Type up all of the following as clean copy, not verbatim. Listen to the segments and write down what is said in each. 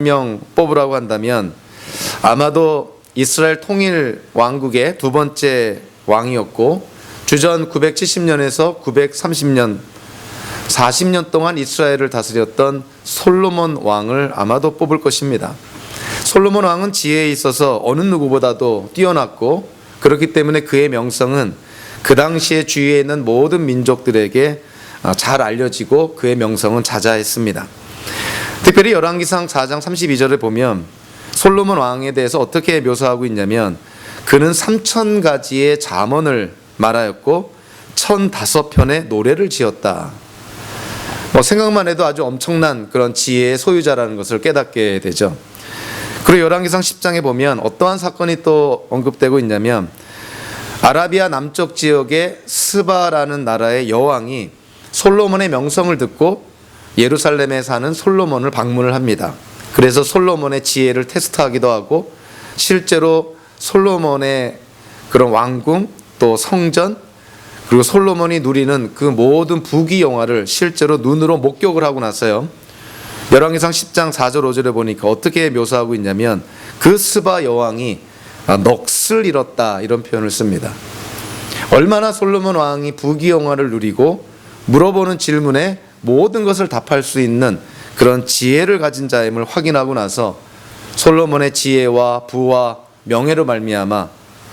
명 뽑으라고 한다면 아마도 이스라엘 통일 왕국의 두 번째 왕이었고 주전 970년에서 930년 40년 동안 이스라엘을 다스렸던 솔로몬 왕을 아마도 뽑을 것입니다. 솔로몬 왕은 지혜에 있어서 어느 누구보다도 뛰어났고 그렇기 때문에 그의 명성은 그 당시에 주위에 있는 모든 민족들에게 잘 알려지고 그의 명성은 자자했습니다. 특별히 열왕기상 4장 32절에 보면 솔로몬 왕에 대해서 어떻게 묘사하고 있냐면 그는 3,000가지의 잠언을 말하였고 1,005편의 노래를 지었다. 생각만 해도 아주 엄청난 그런 지혜의 소유자라는 것을 깨닫게 되죠. 그리고 열왕기상 10장에 보면 어떠한 사건이 또 언급되고 있냐면 아라비아 남쪽 지역의 스바라는 나라의 여왕이 솔로몬의 명성을 듣고 예루살렘에 사는 솔로몬을 방문을 합니다. 그래서 솔로몬의 지혜를 테스트하기도 하고 실제로 솔로몬의 그런 왕궁 또 성전 그리고 솔로몬이 누리는 그 모든 부귀영화를 실제로 눈으로 목격을 하고 나서요. 열왕기상 10장 4절 5절에 보니까 어떻게 묘사하고 있냐면 그 스바 여왕이 넋을 잃었다 이런 표현을 씁니다. 얼마나 솔로몬 왕이 부귀영화를 누리고 물어보는 질문에 모든 것을 답할 수 있는 그런 지혜를 가진 자임을 확인하고 나서 솔로몬의 지혜와 부와 명예로 말미암아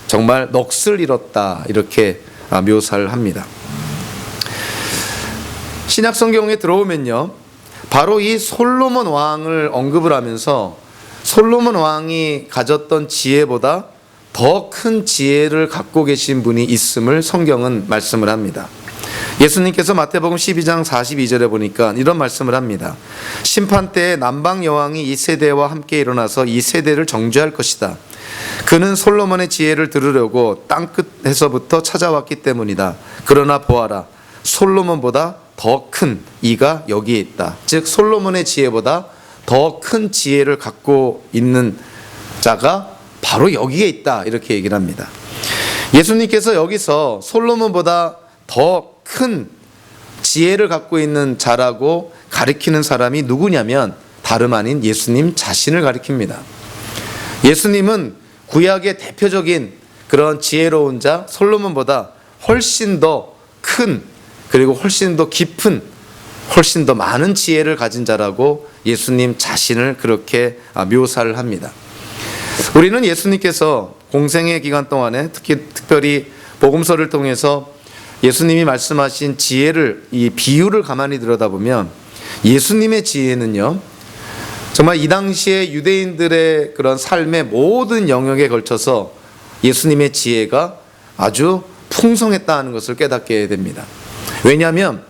정말 넋을 잃었다 이렇게 묘사를 합니다. 신약 성경에 들어오면요, 바로 이 솔로몬 왕을 언급을 하면서 솔로몬 왕이 가졌던 지혜보다 더 큰 지혜를 갖고 계신 분이 있음을 성경은 말씀을 합니다. 예수님께서 마태복음 12장 42절에 보니까 이런 말씀을 합니다. 심판 때에 남방 여왕이 이 세대와 함께 일어나서 이 세대를 정죄할 것이다. 그는 솔로몬의 지혜를 들으려고 땅끝에서부터 찾아왔기 때문이다. 그러나 보아라, 솔로몬보다 더 큰 이가 여기에 있다. 즉 솔로몬의 지혜보다 더 큰 지혜를 갖고 있는 자가 바로 여기에 있다 이렇게 얘기를 합니다. 예수님께서 여기서 솔로몬보다 더 큰 지혜를 갖고 있는 자라고 가리키는 사람이 누구냐면 다름 아닌 예수님 자신을 가리킵니다. 예수님은 구약의 대표적인 그런 지혜로운 자 솔로몬보다 훨씬 더 큰 그리고 훨씬 더 깊은 훨씬 더 많은 지혜를 가진 자라고 예수님 자신을 그렇게 묘사를 합니다. 우리는 예수님께서 공생의 기간 동안에 특별히 복음서를 통해서 예수님이 말씀하신 지혜를 이 비유를 가만히 들여다보면 예수님의 지혜는요 정말 이 당시에 유대인들의 그런 삶의 모든 영역에 걸쳐서 예수님의 지혜가 아주 풍성했다는 것을 깨닫게 됩니다. 왜냐하면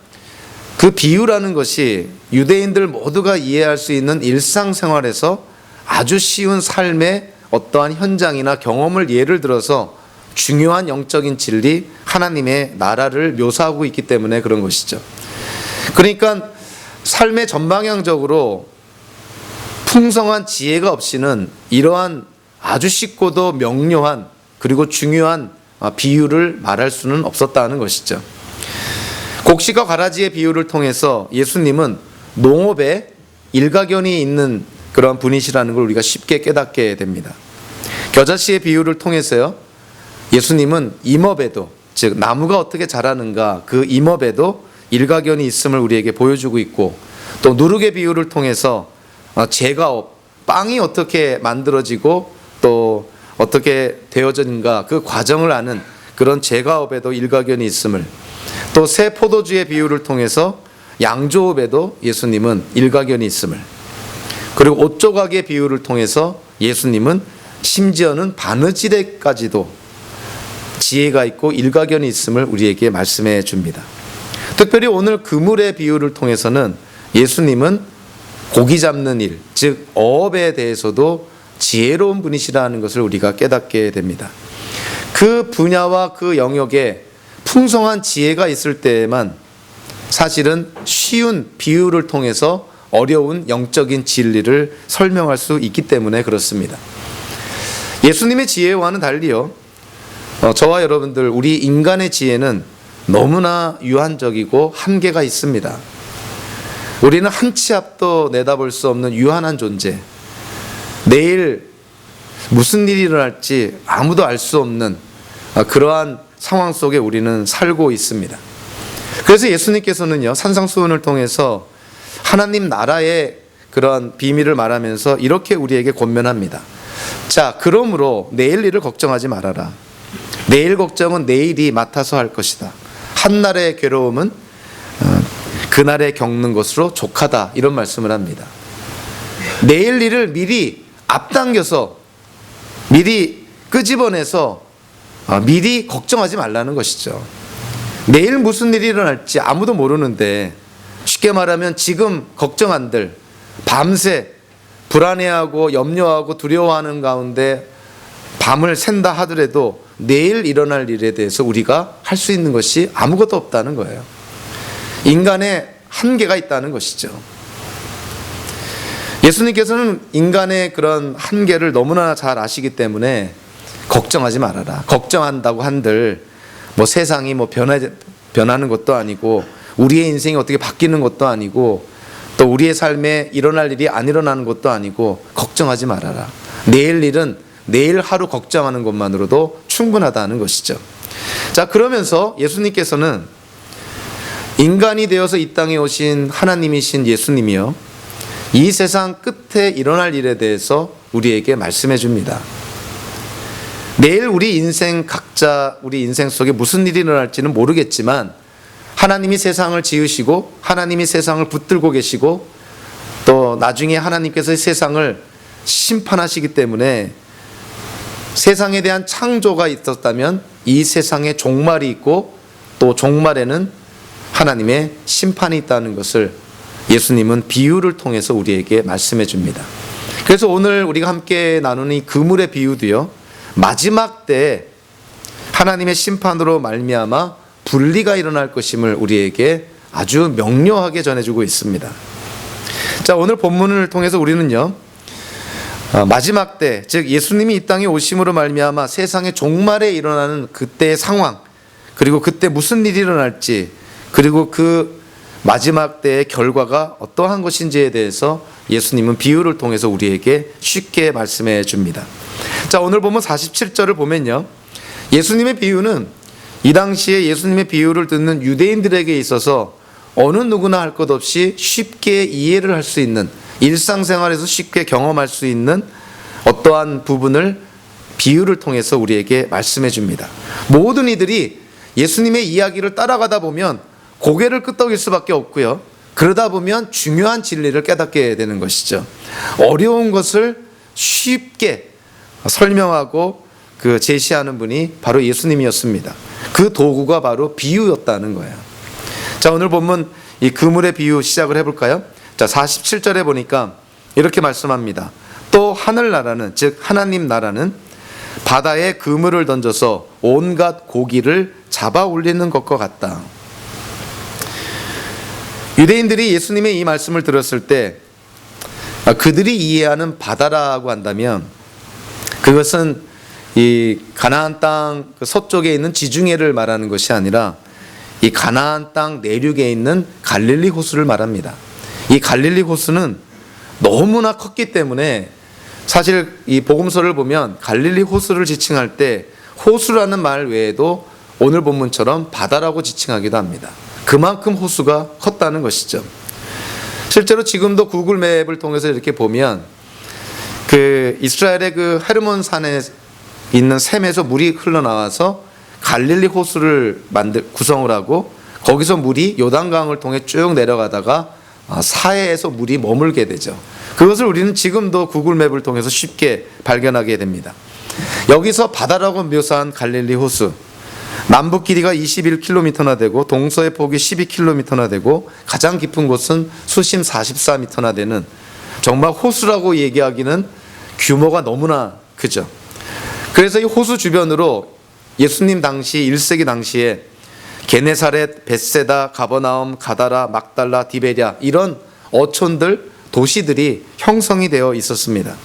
그 비유라는 것이 유대인들 모두가 이해할 수 있는 일상생활에서 아주 쉬운 삶의 어떠한 현장이나 경험을 예를 들어서 중요한 영적인 진리 하나님의 나라를 묘사하고 있기 때문에 그런 것이죠. 그러니까 삶의 전방향적으로 풍성한 지혜가 없이는 이러한 아주 쉽고도 명료한 그리고 중요한 비유를 말할 수는 없었다는 것이죠. 곡식과 가라지의 비유를 통해서 예수님은 농업에 일가견이 있는 그런 분이시라는 걸 우리가 쉽게 깨닫게 됩니다. 겨자씨의 비유를 통해서요 예수님은 임업에도 즉 나무가 어떻게 자라는가 그 임업에도 일가견이 있음을 우리에게 보여주고 있고 또 누룩의 비유를 통해서 제과업 빵이 어떻게 만들어지고 또 어떻게 되어지는가 그 과정을 아는 그런 제과업에도 일가견이 있음을 또 새 포도주의 비유를 통해서 양조업에도 예수님은 일가견이 있음을 그리고 옷조각의 비유를 통해서 예수님은 심지어는 바느질에까지도 지혜가 있고 일가견이 있음을 우리에게 말씀해 줍니다. 특별히 오늘 그물의 비유를 통해서는 예수님은 고기 잡는 일, 즉 어업에 대해서도 지혜로운 분이시라는 것을 우리가 깨닫게 됩니다. 그 분야와 그 영역에 풍성한 지혜가 있을 때에만 사실은 쉬운 비유를 통해서 어려운 영적인 진리를 설명할 수 있기 때문에 그렇습니다. 예수님의 지혜와는 달리요 저와 여러분들 우리 인간의 지혜는 너무나 유한적이고 한계가 있습니다. 우리는 한 치 앞도 내다볼 수 없는 유한한 존재 내일 무슨 일이 일어날지 아무도 알 수 없는 그러한 상황 속에 우리는 살고 있습니다. 그래서 예수님께서는요, 산상수훈을 통해서 하나님 나라의 그러한 비밀을 말하면서 이렇게 우리에게 권면합니다. 자, 그러므로 내일 일을 걱정하지 말아라. 내일 걱정은 내일이 맡아서 할 것이다. 한날의 괴로움은 그날에 겪는 것으로 족하다. 이런 말씀을 합니다. 내일 일을 미리 앞당겨서 미리 끄집어내서 미리 걱정하지 말라는 것이죠. 내일 무슨 일이 일어날지 아무도 모르는데, 쉽게 말하면 지금 걱정한들 밤새 불안해하고 염려하고 두려워하는 가운데 밤을 샌다 하더라도 내일 일어날 일에 대해서 우리가 할 수 있는 것이 아무것도 없다는 거예요. 인간의 한계가 있다는 것이죠. 예수님께서는 인간의 그런 한계를 너무나 잘 아시기 때문에 걱정하지 말아라. 걱정한다고 한들 세상이 변하는 것도 아니고 우리의 인생이 어떻게 바뀌는 것도 아니고 또 우리의 삶에 일어날 일이 안 일어나는 것도 아니고 걱정하지 말아라. 내일 일은 내일 하루 걱정하는 것만으로도 충분하다는 것이죠. 자, 그러면서 예수님께서는 인간이 되어서 이 땅에 오신 하나님이신 예수님이요, 이 세상 끝에 일어날 일에 대해서 우리에게 말씀해 줍니다. 내일 우리 인생 각자 우리 인생 속에 무슨 일이 일어날지는 모르겠지만 하나님이 세상을 지으시고 하나님이 세상을 붙들고 계시고 또 나중에 하나님께서 세상을 심판하시기 때문에 세상에 대한 창조가 있었다면 이 세상에 종말이 있고 또 종말에는 하나님의 심판이 있다는 것을 예수님은 비유를 통해서 우리에게 말씀해 줍니다. 그래서 오늘 우리가 함께 나누는 이 그물의 비유도요, 마지막 때 하나님의 심판으로 말미암아 분리가 일어날 것임을 우리에게 아주 명료하게 전해주고 있습니다. 자, 오늘 본문을 통해서 우리는요, 마지막 때, 즉 예수님이 이 땅에 오심으로 말미암아 세상의 종말에 일어나는 그때의 상황, 그리고 그때 무슨 일이 일어날지, 그리고 그 마지막 때의 결과가 어떠한 것인지에 대해서 예수님은 비유를 통해서 우리에게 쉽게 말씀해 줍니다. 자, 오늘 보면 47절을 보면요, 예수님의 비유는 이 당시에 예수님의 비유를 듣는 유대인들에게 있어서 어느 누구나 할 것 없이 쉽게 이해를 할 수 있는, 일상생활에서 쉽게 경험할 수 있는 어떠한 부분을 비유를 통해서 우리에게 말씀해 줍니다. 모든 이들이 예수님의 이야기를 따라가다 보면 고개를 끄덕일 수밖에 없고요, 그러다 보면 중요한 진리를 깨닫게 되는 것이죠. 어려운 것을 쉽게 설명하고 제시하는 분이 바로 예수님이었습니다. 그 도구가 바로 비유였다는 거예요. 자, 오늘 본문 이 그물의 비유 시작을 해볼까요? 자, 47절에 보니까 이렇게 말씀합니다. 또 하늘나라는, 즉 하나님 나라는 바다에 그물을 던져서 온갖 고기를 잡아 올리는 것과 같다. 유대인들이 예수님의 이 말씀을 들었을 때 그들이 이해하는 바다라고 한다면 그것은 이 가나안 땅 서쪽에 있는 지중해를 말하는 것이 아니라 이 가나안 땅 내륙에 있는 갈릴리 호수를 말합니다. 이 갈릴리 호수는 너무나 컸기 때문에 사실 이 복음서를 보면 갈릴리 호수를 지칭할 때 호수라는 말 외에도 오늘 본문처럼 바다라고 지칭하기도 합니다. 그만큼 호수가 컸다는 것이죠. 실제로 지금도 구글 맵을 통해서 이렇게 보면 이스라엘의 헤르몬 산에 있는 샘에서 물이 흘러나와서 갈릴리 호수를 구성을 하고 거기서 물이 요단강을 통해 쭉 내려가다가 사해에서 물이 머물게 되죠. 그것을 우리는 지금도 구글 맵을 통해서 쉽게 발견하게 됩니다. 여기서 바다라고 묘사한 갈릴리 호수, 남북 길이가 21km나 되고 동서의 폭이 12km나 되고 가장 깊은 곳은 수심 44m나 되는, 정말 호수라고 얘기하기는 규모가 너무나 크죠. 그래서 이 호수 주변으로 예수님 당시 1세기 당시에 게네사렛, 벳세다, 가버나움, 가다라, 막달라, 디베랴 이런 어촌들, 도시들이 형성이 되어 있었습니다.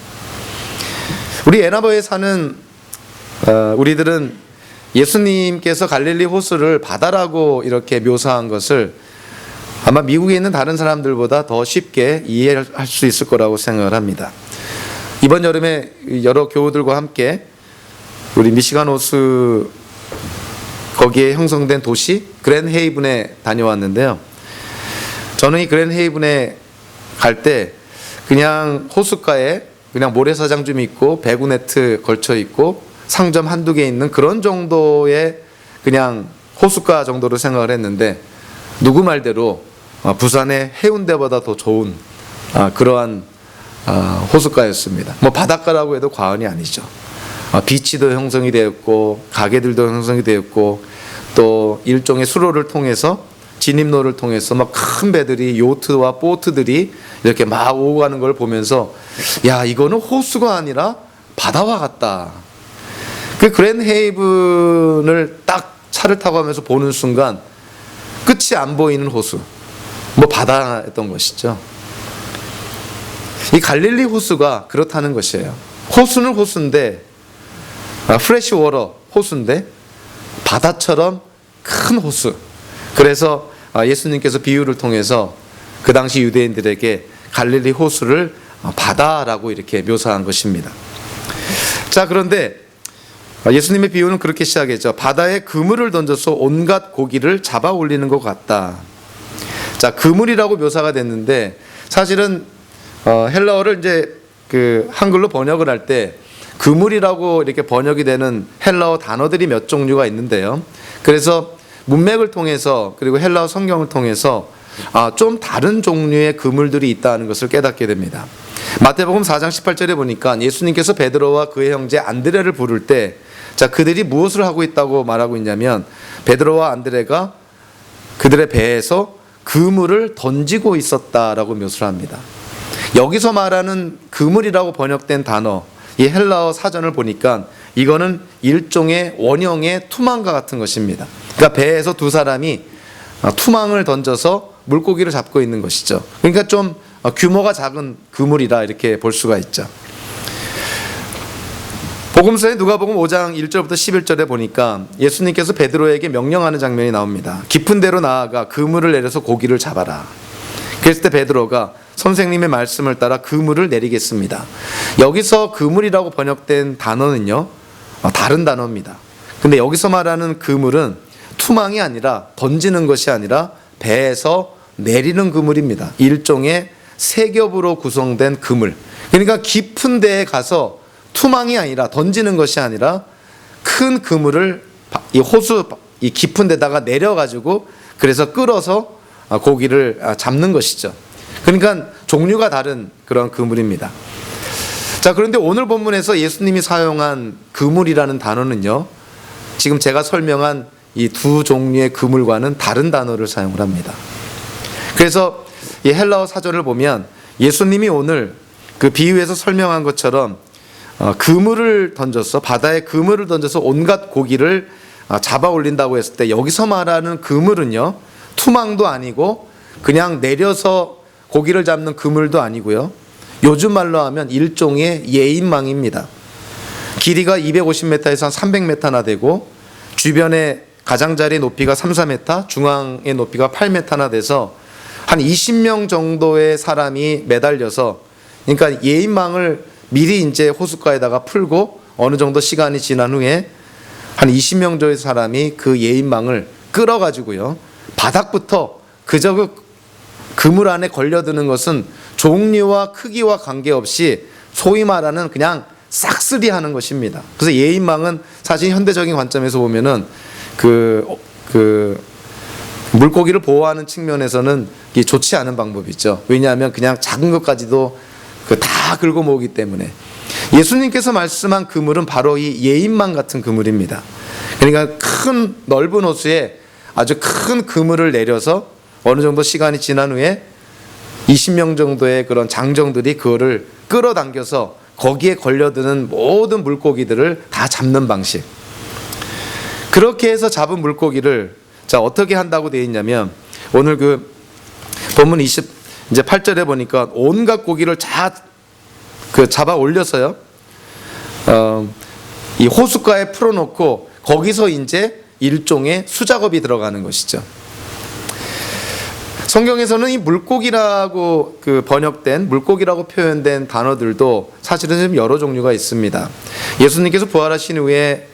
우리 애나버에 사는 우리들은 예수님께서 갈릴리 호수를 바다라고 이렇게 묘사한 것을 아마 미국에 있는 다른 사람들보다 더 쉽게 이해할 수 있을 거라고 생각을 합니다. 이번 여름에 여러 교우들과 함께 우리 미시간 호수 거기에 형성된 도시 그랜 헤이븐에 다녀왔는데요. 저는 이 그랜 헤이븐에 갈 때 그냥 호숫가에 그냥 모래사장 좀 있고 배구 네트 걸쳐 있고 상점 한두 개 있는 그런 정도의 그냥 호숫가 정도로 생각을 했는데, 누구 말대로 부산의 해운대보다 더 좋은 그러한 호숫가였습니다. 뭐 바닷가라고 해도 과언이 아니죠. 비치도 형성이 되었고 가게들도 형성이 되었고 또 일종의 수로를 통해서 진입로를 통해서 막 큰 배들이 요트와 보트들이 이렇게 막 오고 가는 걸 보면서 야, 이거는 호수가 아니라 바다와 같다. 그 그랜 헤이븐을 딱 차를 타고 가면서 보는 순간 끝이 안 보이는 호수, 뭐 바다였던 것이죠. 이 갈릴리 호수가 그렇다는 것이에요. 호수는 호수인데 프레시 워터 호수인데 바다처럼 큰 호수. 그래서 예수님께서 비유를 통해서 그 당시 유대인들에게 갈릴리 호수를 바다라고 이렇게 묘사한 것입니다. 자, 그런데 예수님의 비유는 그렇게 시작했죠. 바다에 그물을 던져서 온갖 고기를 잡아 올리는 것 같다. 자, 그물이라고 묘사가 됐는데 사실은 헬라어를 이제 그 한글로 번역을 할 때 그물이라고 이렇게 번역이 되는 헬라어 단어들이 몇 종류가 있는데요. 그래서 문맥을 통해서 그리고 헬라어 성경을 통해서 좀 다른 종류의 그물들이 있다는 것을 깨닫게 됩니다. 마태복음 4장 18절에 보니까 예수님께서 베드로와 그의 형제 안드레를 부를 때, 자, 그들이 무엇을 하고 있다고 말하고 있냐면 베드로와 안드레가 그들의 배에서 그물을 던지고 있었다라고 묘사를 합니다. 여기서 말하는 그물이라고 번역된 단어, 이 헬라어 사전을 보니까 이거는 일종의 원형의 투망과 같은 것입니다. 그러니까 배에서 두 사람이 투망을 던져서 물고기를 잡고 있는 것이죠. 그러니까 좀 규모가 작은 그물이라 이렇게 볼 수가 있죠. 복음서에 누가복음 5장 1절부터 11절에 보니까 예수님께서 베드로에게 명령하는 장면이 나옵니다. 깊은 데로 나아가 그물을 내려서 고기를 잡아라. 그랬을 때 베드로가 선생님의 말씀을 따라 그물을 내리겠습니다. 여기서 그물이라고 번역된 단어는요, 다른 단어입니다. 근데 여기서 말하는 그물은 투망이 아니라 던지는 것이 아니라 배에서 내리는 그물입니다. 일종의 세 겹으로 구성된 그물. 그러니까 깊은 데에 가서 투망이 아니라 던지는 것이 아니라 큰 그물을 이 호수 이 깊은 데다가 내려가지고 그래서 끌어서 고기를 잡는 것이죠. 그러니까 종류가 다른 그런 그물입니다. 자, 그런데 오늘 본문에서 예수님이 사용한 그물이라는 단어는요, 지금 제가 설명한 이 두 종류의 그물과는 다른 단어를 사용을 합니다. 그래서 이 헬라어 사전을 보면 예수님이 오늘 그 비유에서 설명한 것처럼 그물을 던져서 바다에 그물을 던져서 온갖 고기를 잡아 올린다고 했을 때 여기서 말하는 그물은요, 투망도 아니고 그냥 내려서 고기를 잡는 그물도 아니고요, 요즘 말로 하면 일종의 예인망입니다. 길이가 250m에서 한 300m나 되고 주변에 가장자리 높이가 3, 4m, 중앙의 높이가 8m나 돼서 한 20명 정도의 사람이 매달려서, 그러니까 예인망을 미리 이제 호숫가에다가 풀고 어느 정도 시간이 지난 후에 한 20명 정도의 사람이 그 예인망을 끌어가지고요, 바닥부터 그저 그 그물 안에 걸려드는 것은 종류와 크기와 관계없이 소위 말하는 그냥 싹쓸이 하는 것입니다. 그래서 예인망은 사실 현대적인 관점에서 보면은 그 물고기를 보호하는 측면에서는 이게 좋지 않은 방법이죠. 왜냐하면 그냥 작은 것까지도 다 긁어 모으기 때문에. 예수님께서 말씀한 그물은 바로 이 예인망 같은 그물입니다. 그러니까 큰 넓은 호수에 아주 큰 그물을 내려서 어느 정도 시간이 지난 후에 20명 정도의 그런 장정들이 그거를 끌어당겨서 거기에 걸려드는 모든 물고기들을 다 잡는 방식. 그렇게 해서 잡은 물고기를 자 어떻게 한다고 되어 있냐면, 오늘 그 본문 8절에 보니까 온갖 고기를 잡아 올려서요, 이 호숫가에 풀어놓고 거기서 이제 일종의 수작업이 들어가는 것이죠. 성경에서는 이 물고기라고 번역된 물고기라고 표현된 단어들도 사실은 좀 여러 종류가 있습니다. 예수님께서 부활하신 후에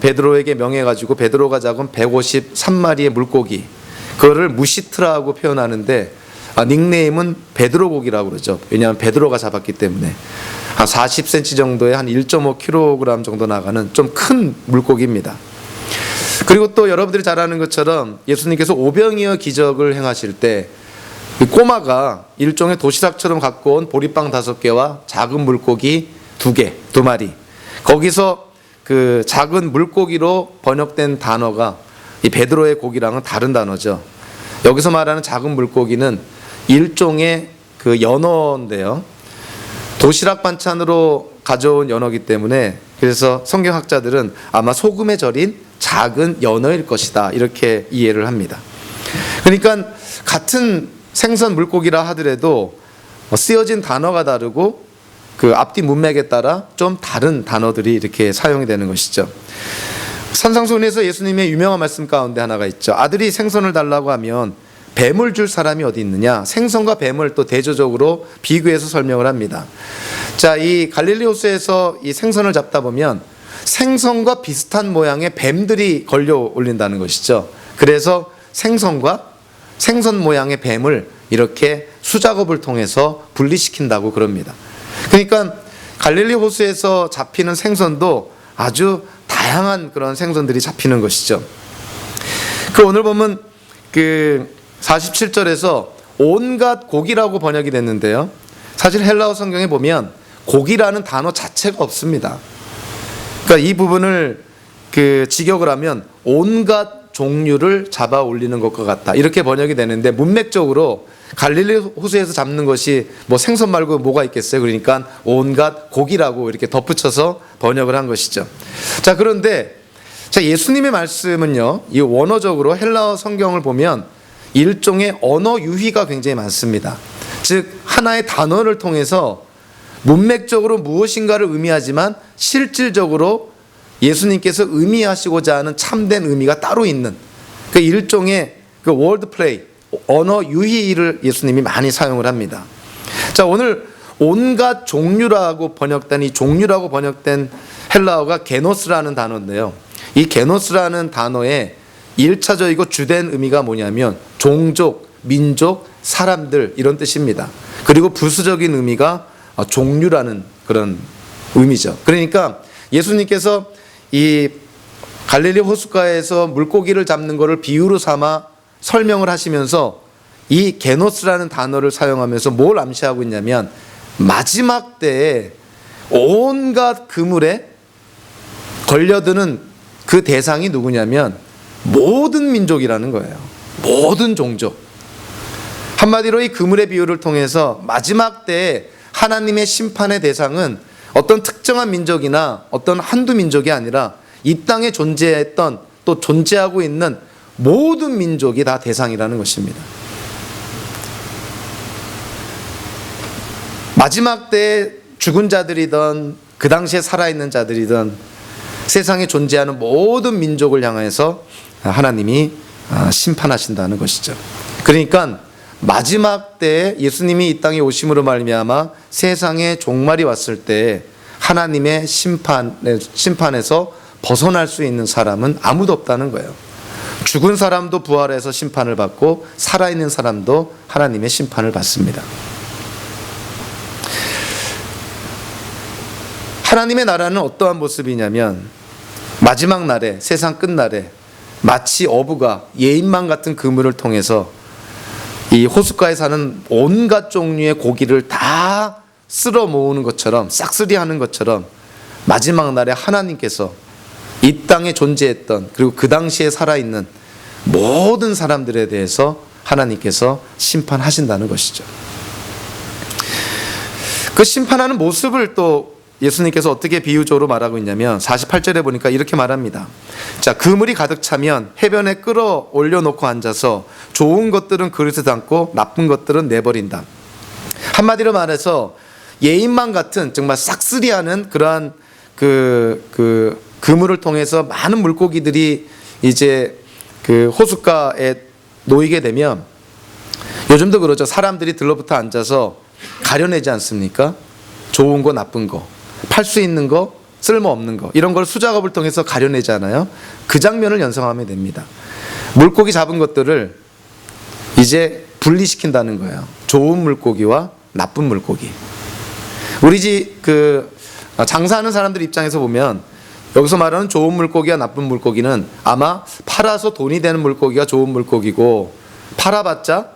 베드로에게 명해가지고 베드로가 잡은 153마리의 물고기, 그거를 무시트라고 표현하는데 닉네임은 베드로 고기라고 그러죠. 왜냐하면 베드로가 잡았기 때문에. 한 40cm 정도의 한 1.5kg 정도 나가는 좀 큰 물고기입니다. 그리고 또 여러분들이 잘 아는 것처럼 예수님께서 오병이어 기적을 행하실 때 꼬마가 일종의 도시락처럼 갖고 온 보리빵 5개와 작은 물고기 2마리, 거기서 그 작은 물고기로 번역된 단어가 이 베드로의 고기랑은 다른 단어죠. 여기서 말하는 작은 물고기는 일종의 그 연어인데요, 도시락 반찬으로 가져온 연어이기 때문에 그래서 성경학자들은 아마 소금에 절인 작은 연어일 것이다, 이렇게 이해를 합니다. 그러니까 같은 생선 물고기라 하더라도 쓰여진 단어가 다르고 그 앞뒤 문맥에 따라 좀 다른 단어들이 이렇게 사용이 되는 것이죠. 산상수훈에서 예수님의 유명한 말씀 가운데 하나가 있죠. 아들이 생선을 달라고 하면 뱀을 줄 사람이 어디 있느냐. 생선과 뱀을 또 대조적으로 비교해서 설명을 합니다. 자, 이 갈릴리 호수에서 이 생선을 잡다 보면 생선과 비슷한 모양의 뱀들이 걸려 올린다는 것이죠. 그래서 생선과 생선 모양의 뱀을 이렇게 수작업을 통해서 분리시킨다고 그럽니다. 그러니까 갈릴리 호수에서 잡히는 생선도 아주 다양한 그런 생선들이 잡히는 것이죠. 오늘 보면 47절에서 온갖 고기라고 번역이 됐는데요, 사실 헬라어 성경에 보면 고기라는 단어 자체가 없습니다. 그러니까 이 부분을 직역을 하면 온갖 종류를 잡아 올리는 것과 같다, 이렇게 번역이 되는데, 문맥적으로 갈릴리 호수에서 잡는 것이 뭐 생선 말고 뭐가 있겠어요. 그러니까 온갖 고기라고 이렇게 덧붙여서 번역을 한 것이죠. 자, 그런데 예수님의 말씀은요, 이 원어적으로 헬라어 성경을 보면 일종의 언어 유희가 굉장히 많습니다. 즉 하나의 단어를 통해서 문맥적으로 무엇인가를 의미하지만 실질적으로 예수님께서 의미하시고자 하는 참된 의미가 따로 있는 그 일종의 월드 플레이, 언어 유희를 예수님이 많이 사용을 합니다. 자, 오늘 온갖 종류라고 번역된 이 종류라고 번역된 헬라어가 게노스라는 단어인데요, 이 게노스라는 단어의 1차적이고 주된 의미가 뭐냐면 종족, 민족, 사람들, 이런 뜻입니다. 그리고 부수적인 의미가 종류라는 그런 의미죠. 그러니까 예수님께서 이 갈릴리 호숫가에서 물고기를 잡는 것을 비유로 삼아 설명을 하시면서 이 게노스라는 단어를 사용하면서 뭘 암시하고 있냐면 마지막 때에 온갖 그물에 걸려드는 그 대상이 누구냐면 모든 민족이라는 거예요. 모든 종족. 한마디로 이 그물의 비유를 통해서 마지막 때에 하나님의 심판의 대상은 어떤 특정한 민족이나 어떤 한두 민족이 아니라 이 땅에 존재했던 또 존재하고 있는 모든 민족이 다 대상이라는 것입니다. 마지막 때에 죽은 자들이든 그 당시에 살아있는 자들이든 세상에 존재하는 모든 민족을 향해서 하나님이 심판하신다는 것이죠. 그러니까 마지막 때에 예수님이 이 땅에 오심으로 말미암아 세상에 종말이 왔을 때 하나님의 심판에서 벗어날 수 있는 사람은 아무도 없다는 거예요. 죽은 사람도 부활해서 심판을 받고 살아있는 사람도 하나님의 심판을 받습니다. 하나님의 나라는 어떠한 모습이냐면 마지막 날에, 세상 끝날에 마치 어부가 예인망 같은 그물을 통해서 이 호숫가에 사는 온갖 종류의 고기를 다 쓸어 모으는 것처럼, 싹쓸이 하는 것처럼 마지막 날에 하나님께서 이 땅에 존재했던 그리고 그 당시에 살아있는 모든 사람들에 대해서 하나님께서 심판하신다는 것이죠. 그 심판하는 모습을 또 예수님께서 어떻게 비유적으로 말하고 있냐면 48절에 보니까 이렇게 말합니다. 자, 그물이 가득 차면 해변에 끌어올려 놓고 앉아서 좋은 것들은 그릇에 담고 나쁜 것들은 내버린다. 한마디로 말해서 예인망 같은 정말 싹쓸이하는 그러한 그물을 통해서 많은 물고기들이 이제 그 호숫가에 놓이게 되면 요즘도 그러죠. 사람들이 들러붙어 앉아서 가려내지 않습니까? 좋은 거, 나쁜 거, 팔 수 있는 거, 쓸모없는 거, 이런 걸 수작업을 통해서 가려내잖아요. 그 장면을 연상하면 됩니다. 물고기 잡은 것들을 이제 분리시킨다는 거예요. 좋은 물고기와 나쁜 물고기. 우리 집 장사하는 사람들 입장에서 보면 여기서 말하는 좋은 물고기와 나쁜 물고기는 아마 팔아서 돈이 되는 물고기가 좋은 물고기고, 팔아봤자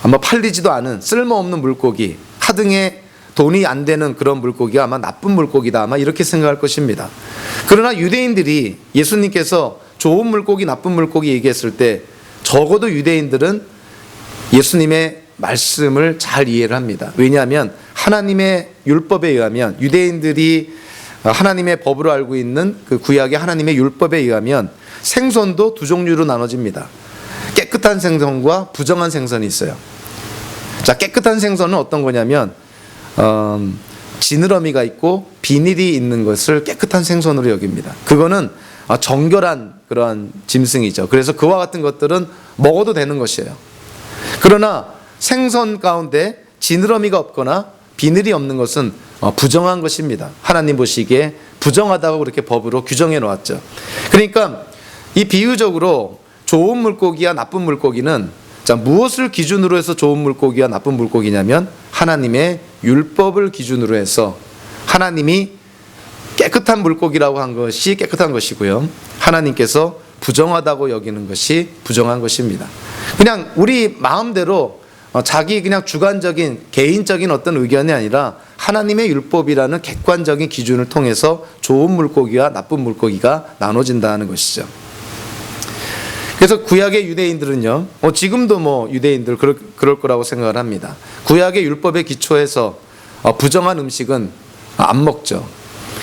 아마 팔리지도 않은 쓸모없는 물고기, 하등에 돈이 안 되는 그런 물고기가 아마 나쁜 물고기다, 아마 이렇게 생각할 것입니다. 그러나 유대인들이 예수님께서 좋은 물고기, 나쁜 물고기 얘기했을 때 적어도 유대인들은 예수님의 말씀을 잘 이해를 합니다. 왜냐하면 하나님의 율법에 의하면, 유대인들이 하나님의 법으로 알고 있는 그 구약의 하나님의 율법에 의하면 생선도 두 종류로 나눠집니다. 깨끗한 생선과 부정한 생선이 있어요. 자, 깨끗한 생선은 어떤 거냐면 지느러미가 있고 비닐이 있는 것을 깨끗한 생선으로 여깁니다. 그거는 정결한 그런 짐승이죠. 그래서 그와 같은 것들은 먹어도 되는 것이에요. 그러나 생선 가운데 지느러미가 없거나 비늘이 없는 것은 부정한 것입니다. 하나님 보시기에 부정하다고 그렇게 법으로 규정해 놓았죠. 그러니까 이 비유적으로 좋은 물고기와 나쁜 물고기는, 자, 무엇을 기준으로 해서 좋은 물고기와 나쁜 물고기냐면 하나님의 율법을 기준으로 해서 하나님이 깨끗한 물고기라고 한 것이 깨끗한 것이고요, 하나님께서 부정하다고 여기는 것이 부정한 것입니다. 그냥 우리 마음대로 자기 그냥 주관적인 개인적인 어떤 의견이 아니라 하나님의 율법이라는 객관적인 기준을 통해서 좋은 물고기와 나쁜 물고기가 나눠진다는 것이죠. 그래서 구약의 유대인들은요, 지금도 유대인들 그럴 거라고 생각을 합니다. 구약의 율법에 기초해서 부정한 음식은 안 먹죠.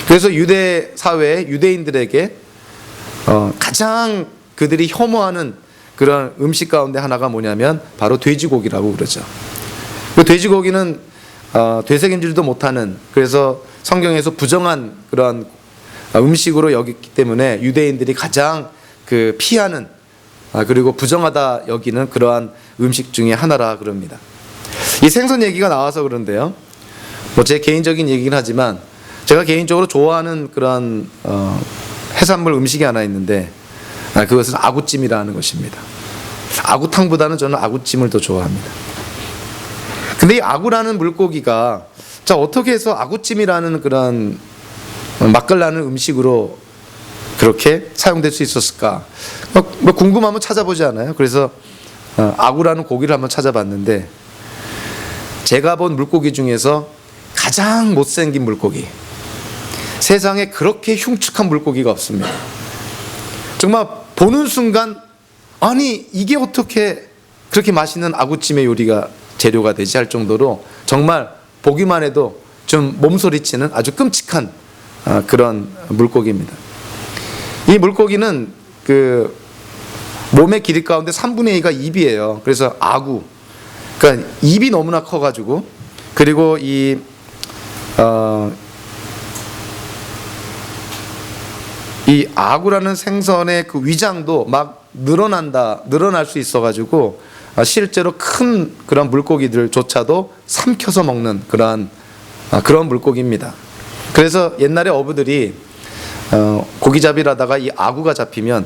그래서 유대 사회의 유대인들에게 가장 그들이 혐오하는 그런 음식 가운데 하나가 뭐냐면 바로 돼지고기라고 그러죠. 그 돼지고기는 되새김질도 못하는, 그래서 성경에서 부정한 그런 음식으로 여기기 때문에 유대인들이 가장 피하는, 그리고 부정하다 여기는 그러한 음식 중에 하나라 그럽니다. 이 생선 얘기가 나와서 그런데요, 제 개인적인 얘기긴 하지만 제가 개인적으로 좋아하는 그런 해산물 음식이 하나 있는데 그것은 아구찜이라는 것입니다. 아구탕보다는 저는 아구찜을 더 좋아합니다. 근데 이 아구라는 물고기가 어떻게 해서 아구찜이라는 그런 맛깔나는 음식으로 그렇게 사용될 수 있었을까? 궁금하면 찾아보지 않아요? 그래서 아구라는 고기를 한번 찾아봤는데, 제가 본 물고기 중에서 가장 못생긴 물고기, 세상에 그렇게 흉측한 물고기가 없습니다. 정말 보는 순간 아니 이게 어떻게 그렇게 맛있는 아구찜의 요리가 재료가 되지 할 정도로 정말 보기만 해도 좀 몸소리치는 아주 끔찍한 그런 물고기입니다. 이 물고기는 몸의 길이 가운데 3분의 2가 입이에요. 그래서 아구, 그러니까 입이 너무나 커가지고, 그리고 이 아구라는 생선의 그 위장도 막 늘어날 수 있어가지고 실제로 큰 그런 물고기들조차도 삼켜서 먹는 그런 물고기입니다. 그래서 옛날에 어부들이 고기잡이를 하다가 이 아구가 잡히면,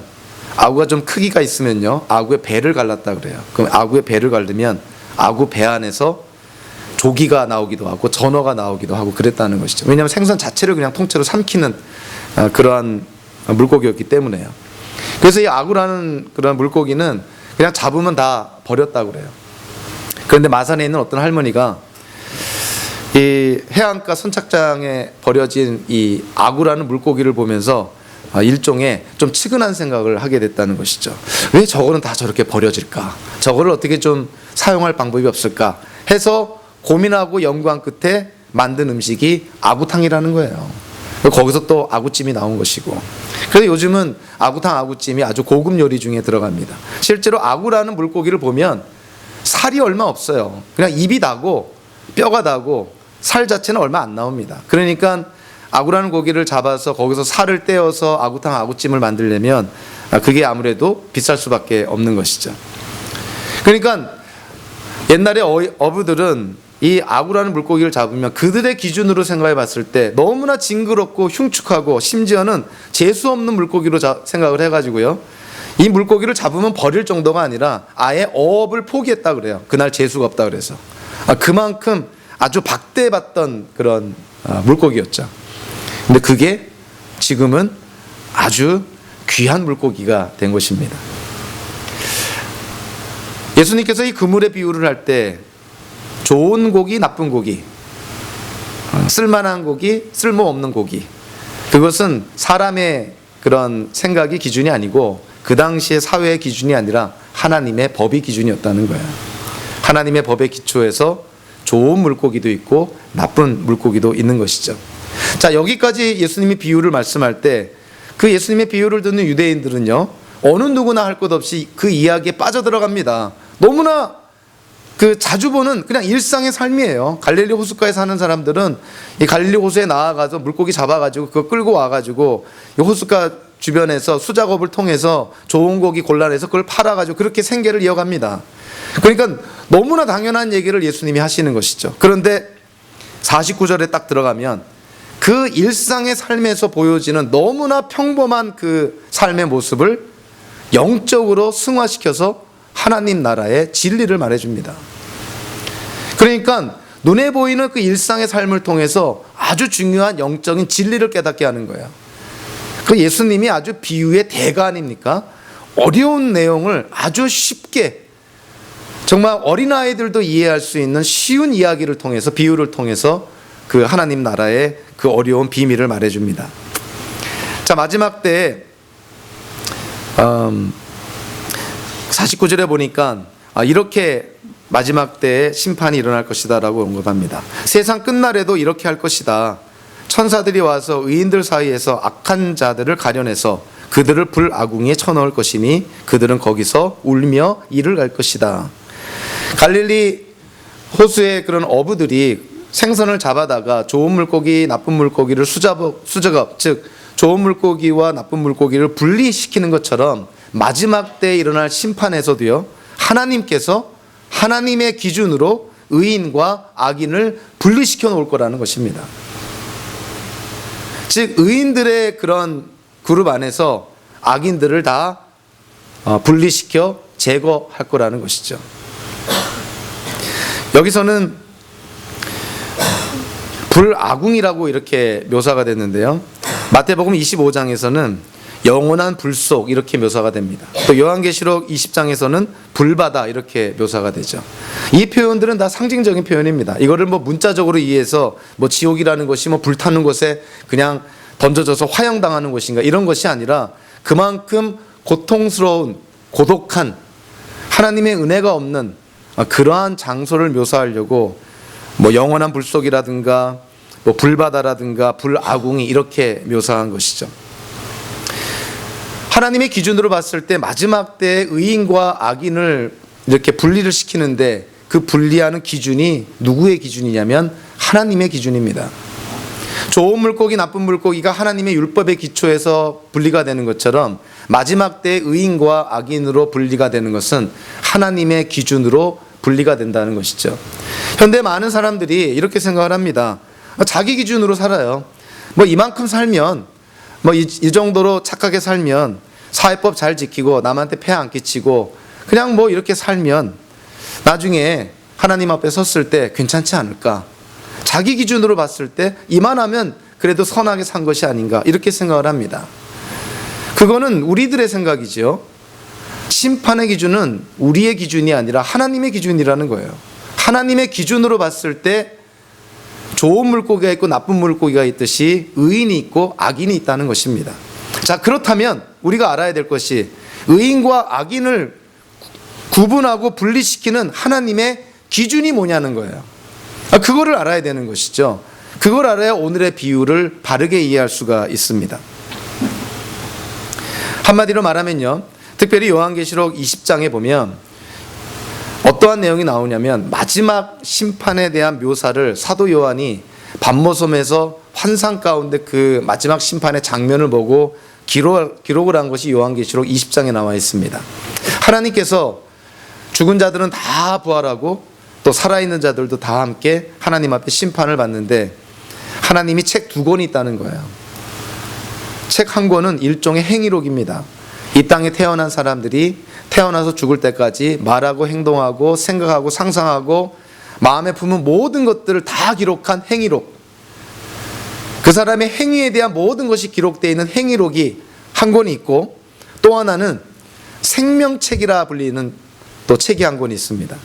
아구가 좀 크기가 있으면요, 아구의 배를 갈랐다 그래요. 그럼 아구의 배를 갈르면 아구 배 안에서 조기가 나오기도 하고 전어가 나오기도 하고 그랬다는 것이죠. 왜냐하면 생선 자체를 그냥 통째로 삼키는 그러한 물고기였기 때문에요. 그래서 이 아구라는 그런 물고기는 그냥 잡으면 다 버렸다고 그래요. 그런데 마산에 있는 어떤 할머니가 이 해안가 선착장에 버려진 이 아구라는 물고기를 보면서 일종의 좀 측은한 생각을 하게 됐다는 것이죠. 왜 저거는 다 저렇게 버려질까? 저거를 어떻게 좀 사용할 방법이 없을까? 해서 고민하고 연구한 끝에 만든 음식이 아구탕이라는 거예요. 거기서 또 아구찜이 나온 것이고, 그래서 요즘은 아구탕, 아구찜이 아주 고급 요리 중에 들어갑니다. 실제로 아구라는 물고기를 보면 살이 얼마 없어요. 그냥 입이 다고 뼈가 다고 살 자체는 얼마 안 나옵니다. 그러니까 아구라는 고기를 잡아서 거기서 살을 떼어서 아구탕, 아구찜을 만들려면 그게 아무래도 비쌀 수밖에 없는 것이죠. 그러니까 옛날에 어부들은 이 아구라는 물고기를 잡으면 그들의 기준으로 생각해 봤을 때 너무나 징그럽고 흉측하고 심지어는 재수 없는 물고기로 생각을 해가지고요, 이 물고기를 잡으면 버릴 정도가 아니라 아예 어업을 포기했다 그래요. 그날 재수가 없다 그래서. 그만큼 아주 박대받던 그런 물고기였죠. 근데 그게 지금은 아주 귀한 물고기가 된 것입니다. 예수님께서 이 그물의 비유를 할 때 좋은 고기, 나쁜 고기, 쓸만한 고기, 쓸모없는 고기, 그것은 사람의 그런 생각이 기준이 아니고 그 당시의 사회의 기준이 아니라 하나님의 법이 기준이었다는 거예요. 하나님의 법에 기초해서 좋은 물고기도 있고 나쁜 물고기도 있는 것이죠. 자, 여기까지 예수님이 비유를 말씀할 때 그 예수님의 비유를 듣는 유대인들은요, 어느 누구나 할 것 없이 그 이야기에 빠져들어갑니다. 너무나 자주 보는 그냥 일상의 삶이에요. 갈릴리 호숫가에 사는 사람들은 이 갈릴리 호수에 나와가서 물고기 잡아가지고 그거 끌고 와가지고 이 호숫가 주변에서 수작업을 통해서 좋은 고기 골라내서 그걸 팔아가지고 그렇게 생계를 이어갑니다. 그러니까 너무나 당연한 얘기를 예수님이 하시는 것이죠. 그런데 49절에 딱 들어가면 그 일상의 삶에서 보여지는 너무나 평범한 그 삶의 모습을 영적으로 승화시켜서 하나님 나라의 진리를 말해줍니다. 그러니까 눈에 보이는 그 일상의 삶을 통해서 아주 중요한 영적인 진리를 깨닫게 하는 거예요. 그 예수님이 아주 비유의 대가 아닙니까? 어려운 내용을 아주 쉽게, 정말 어린아이들도 이해할 수 있는 쉬운 이야기를 통해서, 비유를 통해서 그 하나님 나라의 그 어려운 비밀을 말해줍니다. 자, 마지막 때 49절에 보니까 이렇게 마지막 때에 심판이 일어날 것이다 라고 언급합니다. 세상 끝날에도 이렇게 할 것이다. 천사들이 와서 의인들 사이에서 악한 자들을 가려내서 그들을 불아궁에 쳐넣을 것이니 그들은 거기서 울며 이를 갈 것이다. 갈릴리 호수의 그런 어부들이 생선을 잡아다가 좋은 물고기, 나쁜 물고기를 수작업, 즉 좋은 물고기와 나쁜 물고기를 분리시키는 것처럼 마지막 때에 일어날 심판에서도요, 하나님께서 하나님의 기준으로 의인과 악인을 분리시켜 놓을 거라는 것입니다. 즉 의인들의 그런 그룹 안에서 악인들을 다 분리시켜 제거할 거라는 것이죠. 여기서는 불아궁이라고 이렇게 묘사가 됐는데요, 마태복음 25장에서는 영원한 불 속 이렇게 묘사가 됩니다. 또 요한계시록 20장에서는 불바다 이렇게 묘사가 되죠. 이 표현들은 다 상징적인 표현입니다. 이거를 문자적으로 이해해서 지옥이라는 것이 불타는 곳에 그냥 던져져서 화형당하는 곳인가 이런 것이 아니라 그만큼 고통스러운, 고독한, 하나님의 은혜가 없는 그러한 장소를 묘사하려고 영원한 불 속이라든가 불바다라든가 불아궁이 이렇게 묘사한 것이죠. 하나님의 기준으로 봤을 때 마지막 때에 의인과 악인을 이렇게 분리를 시키는데 그 분리하는 기준이 누구의 기준이냐면 하나님의 기준입니다. 좋은 물고기, 나쁜 물고기가 하나님의 율법의 기초에서 분리가 되는 것처럼 마지막 때에 의인과 악인으로 분리가 되는 것은 하나님의 기준으로 분리가 된다는 것이죠. 현대 많은 사람들이 이렇게 생각을 합니다. 자기 기준으로 살아요. 이만큼 살면, 이 정도로 착하게 살면, 사회법 잘 지키고 남한테 폐 안 끼치고 그냥 이렇게 살면 나중에 하나님 앞에 섰을 때 괜찮지 않을까? 자기 기준으로 봤을 때 이만하면 그래도 선하게 산 것이 아닌가 이렇게 생각을 합니다. 그거는 우리들의 생각이죠. 심판의 기준은 우리의 기준이 아니라 하나님의 기준이라는 거예요. 하나님의 기준으로 봤을 때 좋은 물고기가 있고 나쁜 물고기가 있듯이 의인이 있고 악인이 있다는 것입니다. 자, 그렇다면 우리가 알아야 될 것이 의인과 악인을 구분하고 분리시키는 하나님의 기준이 뭐냐는 거예요. 그거를 알아야 되는 것이죠. 그걸 알아야 오늘의 비유를 바르게 이해할 수가 있습니다. 한마디로 말하면요, 특별히 요한계시록 20장에 보면 어떠한 내용이 나오냐면 마지막 심판에 대한 묘사를 사도 요한이 밤모섬에서 환상 가운데 그 마지막 심판의 장면을 보고 기록을 한 것이 요한계시록 20장에 나와 있습니다. 하나님께서 죽은 자들은 다 부활하고 또 살아있는 자들도 다 함께 하나님 앞에 심판을 받는데 하나님이 책 2권이 있다는 거예요. 책 한 권은 일종의 행위록입니다. 이 땅에 태어난 사람들이 태어나서 죽을 때까지 말하고 행동하고 생각하고 상상하고 마음에 품은 모든 것들을 다 기록한 행위록. 그 사람의 행위에 대한 모든 것이 기록되어 있는 행위록이 한 권이 있고, 또 하나는 생명책이라 불리는 또 책이 한 권이 있습니다.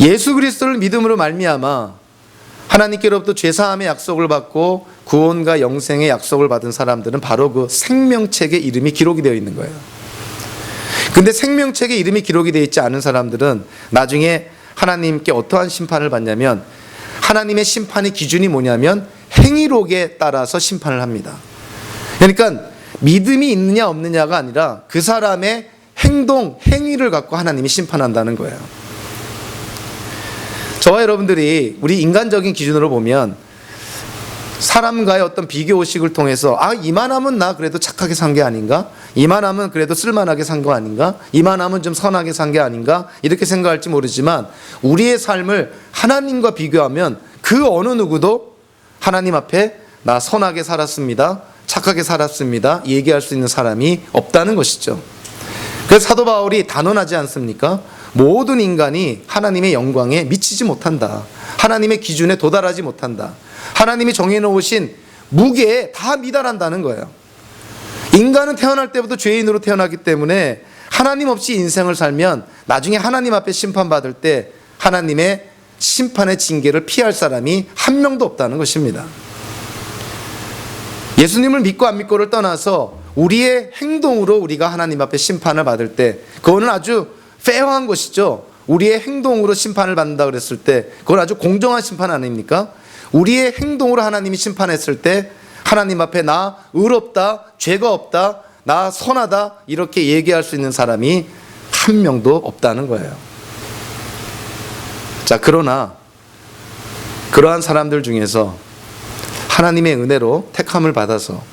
예수 그리스도를 믿음으로 말미암아 하나님께로부터 죄사함의 약속을 받고 구원과 영생의 약속을 받은 사람들은 바로 그 생명책에 이름이 기록이 되어 있는 거예요. 근데 생명책에 이름이 기록이 되어 있지 않은 사람들은 나중에 하나님께 어떠한 심판을 받냐면, 하나님의 심판의 기준이 뭐냐면 행위록에 따라서 심판을 합니다. 그러니까 믿음이 있느냐 없느냐가 아니라 그 사람의 행동, 행위를 갖고 하나님이 심판한다는 거예요. 저와 여러분들이 우리 인간적인 기준으로 보면 사람과의 어떤 비교의식을 통해서 이만하면 나 그래도 착하게 산 게 아닌가? 이만하면 그래도 쓸만하게 산 거 아닌가? 이만하면 좀 선하게 산 게 아닌가? 이렇게 생각할지 모르지만 우리의 삶을 하나님과 비교하면 그 어느 누구도 하나님 앞에 나 선하게 살았습니다, 착하게 살았습니다 얘기할 수 있는 사람이 없다는 것이죠. 그래서 사도 바울이 단언하지 않습니까? 모든 인간이 하나님의 영광에 미치지 못한다. 하나님의 기준에 도달하지 못한다. 하나님이 정해놓으신 무게에 다 미달한다는 거예요. 인간은 태어날 때부터 죄인으로 태어나기 때문에 하나님 없이 인생을 살면 나중에 하나님 앞에 심판받을 때 하나님의 심판의 징계를 피할 사람이 한 명도 없다는 것입니다. 예수님을 믿고 안 믿고를 떠나서 우리의 행동으로 우리가 하나님 앞에 심판을 받을 때 그거는 아주 페어한 것이죠. 우리의 행동으로 심판을 받는다 그랬을 때 그건 아주 공정한 심판 아닙니까? 우리의 행동으로 하나님이 심판했을 때 하나님 앞에 나 의롭다, 죄가 없다, 나 선하다 이렇게 얘기할 수 있는 사람이 한 명도 없다는 거예요. 자, 그러나 그러한 사람들 중에서 하나님의 은혜로 택함을 받아서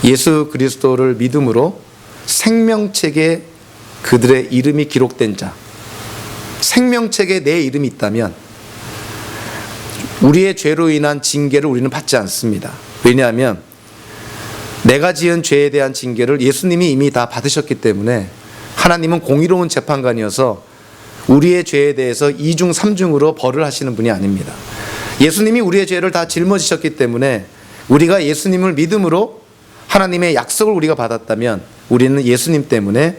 예수 그리스도를 믿음으로 생명책에 그들의 이름이 기록된 자, 생명책에 내 이름이 있다면 우리의 죄로 인한 징계를 우리는 받지 않습니다. 왜냐하면 내가 지은 죄에 대한 징계를 예수님이 이미 다 받으셨기 때문에 하나님은 공의로운 재판관이어서 우리의 죄에 대해서 2중 3중으로 벌을 하시는 분이 아닙니다. 예수님이 우리의 죄를 다 짊어지셨기 때문에 우리가 예수님을 믿음으로 하나님의 약속을 우리가 받았다면 우리는 예수님 때문에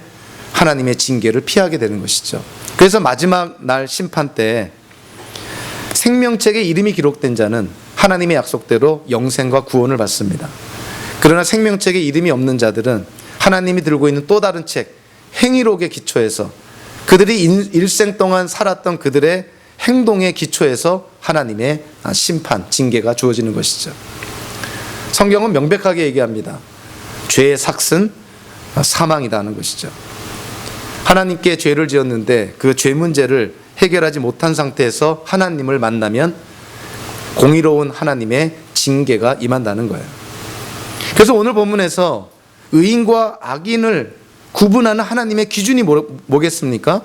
하나님의 징계를 피하게 되는 것이죠. 그래서 마지막 날 심판 때 생명책에 이름이 기록된 자는 하나님의 약속대로 영생과 구원을 받습니다. 그러나 생명책에 이름이 없는 자들은 하나님이 들고 있는 또 다른 책 행위록에 기초해서 그들이 일생 동안 살았던 그들의 행동에 기초해서 하나님의 심판, 징계가 주어지는 것이죠. 성경은 명백하게 얘기합니다. 죄의 삭은 사망이라는 것이죠. 하나님께 죄를 지었는데 그 죄 문제를 해결하지 못한 상태에서 하나님을 만나면 공의로운 하나님의 징계가 임한다는 거예요. 그래서 오늘 본문에서 의인과 악인을 구분하는 하나님의 기준이 뭐겠습니까?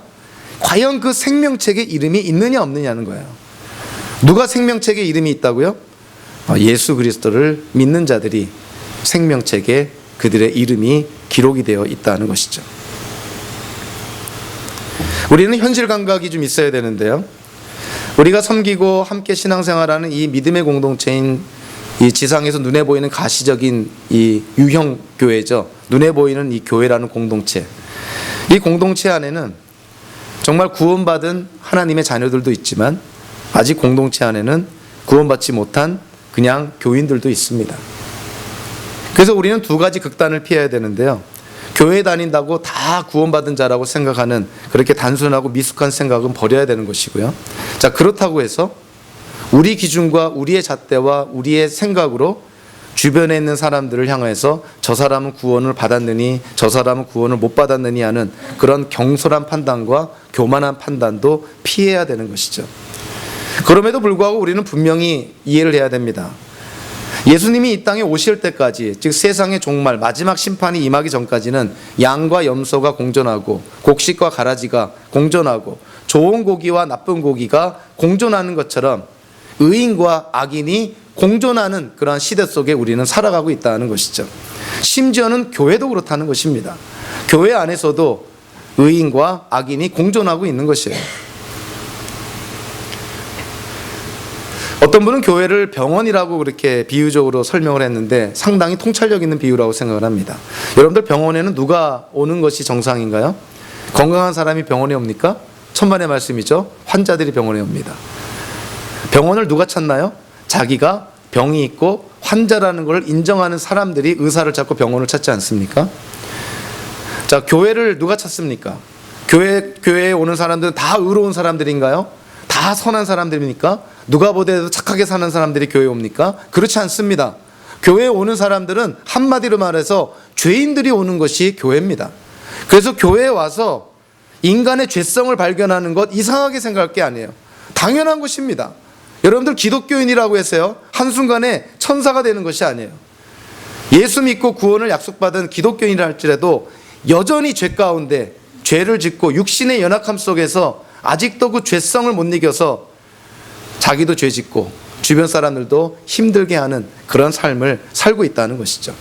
과연 그 생명책에 이름이 있느냐 없느냐는 거예요. 누가 생명책에 이름이 있다고요? 예수 그리스도를 믿는 자들이 생명책에 그들의 이름이 기록이 되어 있다는 것이죠. 우리는 현실 감각이 좀 있어야 되는데요. 우리가 섬기고 함께 신앙생활하는 이 믿음의 공동체인 이 지상에서 눈에 보이는 가시적인 이 유형 교회죠. 눈에 보이는 이 교회라는 공동체. 이 공동체 안에는 정말 구원받은 하나님의 자녀들도 있지만 아직 공동체 안에는 구원받지 못한 그냥 교인들도 있습니다. 그래서 우리는 두 가지 극단을 피해야 되는데요. 교회 다닌다고 다 구원받은 자라고 생각하는 그렇게 단순하고 미숙한 생각은 버려야 되는 것이고요. 자, 그렇다고 해서 우리 기준과 우리의 잣대와 우리의 생각으로 주변에 있는 사람들을 향해서 저 사람은 구원을 받았느니 저 사람은 구원을 못 받았느니 하는 그런 경솔한 판단과 교만한 판단도 피해야 되는 것이죠. 그럼에도 불구하고 우리는 분명히 이해를 해야 됩니다. 예수님이 이 땅에 오실 때까지, 즉 세상의 종말 마지막 심판이 임하기 전까지는 양과 염소가 공존하고 곡식과 가라지가 공존하고 좋은 고기와 나쁜 고기가 공존하는 것처럼 의인과 악인이 공존하는 그러한 시대 속에 우리는 살아가고 있다는 것이죠. 심지어는 교회도 그렇다는 것입니다. 교회 안에서도 의인과 악인이 공존하고 있는 것이에요. 어떤 분은 교회를 병원이라고 그렇게 비유적으로 설명을 했는데 상당히 통찰력 있는 비유라고 생각을 합니다. 여러분들 병원에는 누가 오는 것이 정상인가요? 건강한 사람이 병원에 옵니까? 천만의 말씀이죠. 환자들이 병원에 옵니다. 병원을 누가 찾나요? 자기가 병이 있고 환자라는 걸 인정하는 사람들이 의사를 찾고 병원을 찾지 않습니까? 자, 교회를 누가 찾습니까? 교회에 오는 사람들은 다 의로운 사람들인가요? 다 선한 사람들입니까? 누가 보더라도 착하게 사는 사람들이 교회에 옵니까? 그렇지 않습니다. 교회에 오는 사람들은 한마디로 말해서 죄인들이 오는 것이 교회입니다. 그래서 교회에 와서 인간의 죄성을 발견하는 것 이상하게 생각할 게 아니에요. 당연한 것입니다. 여러분들 기독교인이라고 해서요, 한순간에 천사가 되는 것이 아니에요. 예수 믿고 구원을 약속받은 기독교인이라 할지라도 여전히 죄 가운데 죄를 짓고 육신의 연약함 속에서 아직도 그 죄성을 못 이겨서 자기도 죄 짓고 주변 사람들도 힘들게 하는 그런 삶을 살고 있다는 것이죠.